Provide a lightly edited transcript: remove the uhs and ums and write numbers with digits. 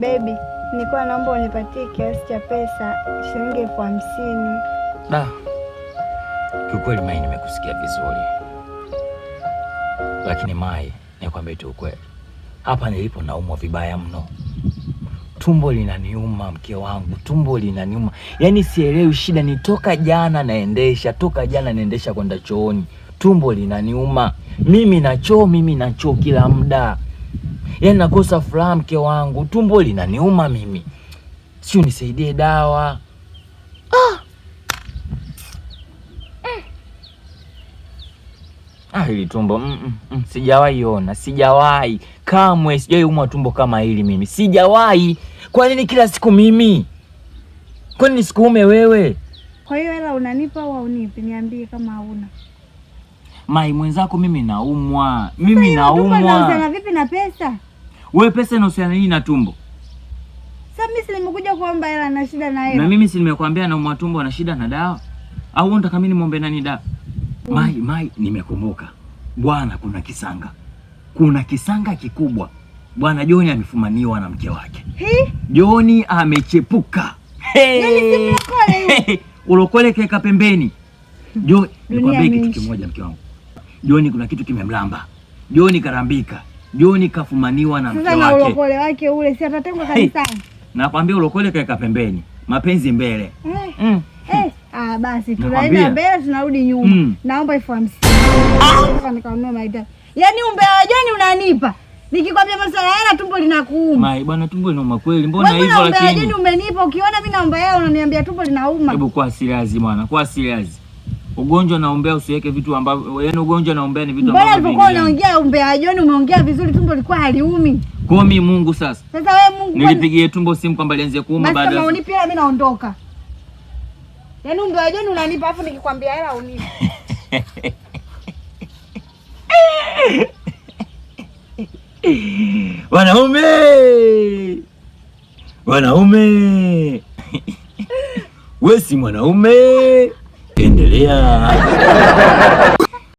Baby, nilikuwa naomba unipatie kiasi cha pesa shilingi 50,000. Da. Kiukweli Mai, nimekusikia vizuri. Lakini Mai, nikwambie tu ukweli. Hapa nilipo naumwa vibaya mno. Tumbo linaniuma mke wangu, tumbo linaniuma. Yaani sielewi shida ni toka jana naendesha kwenda chooni. Tumbo linaniuma. Mimi na choo kila muda. Yaani nakosa furaha mke wangu, tumbo linaniuma mimi. Sio nisaidie dawa. Hili tumbo sijawahi ona, sijawahi. Kamwe sijawahi umwa tumbo kama hili mimi. Sijawahi. Kwa nini kila siku mimi? Kwa nini sikuume wewe? Kwa hiyo hela unanipa au unipi? Niambie kama hauna. Mai mwenzako mimi naumwa. Mimi naumwa. Tumbo linahusiana vipi na pesa? Wewe pesa inahusiana nini na tumbo? Sasa mimi si nimekuja kuomba hela na shida na hela. Na mimi si nimekuambia naumwa tumbo na shida na dawa? Au unataka mimi nimwombe nani dawa? Mai, nimekumbuka. Bwana, kuna kisanga kikubwa. Bwana Joni amefumaniwa na mke wake. Joni amechepuka. Joni si mlokole. Ulokole keka pembeni. Joni, nikwambie kitu kimoja mke wangu. Joni kuna kitu kimemlamba. Joni karambika. Joni kafumaniwa na mke wake. Sasa na ulokole wake ule si atatengwa kanisani. Nakwambia ulokole keka pembeni. Mapenzi mbele. Basi tunaenda mbele tunarudi nyuma. Naomba 50,000. Nikanunua mahitaji. Yaani umbea wa Joni unanipa. Nikikwambia masuala ya hela tumbo linakuuma. Mai bwana, tumbo linauma kweli. Mbona hivyo lakini? Umbea wa Joni umenipa. Ukiona mimi naomba hela unaniambia tumbo linauma. Hebu kwa serious bwana, kwa serious. Ugonjwa naombea usiweke vitu ambavyo, yaani ugonjwa naombea ni vitu ambavyo. Mbona ulipokuwa unaongea umbea wa Joni umeongea vizuri, tumbo lilikuwa haliumi. Kwa mimi Mungu sasa. Sasa wewe Mungu nilipigie tumbo simu kwamba lianze kuuma baada. Basi kama unipi hela mimi naondoka. Yaani umbea wa Joni unanipa afu nikikwambia hela unipi. Wanaume. Wewe si mwanaume. Endelea.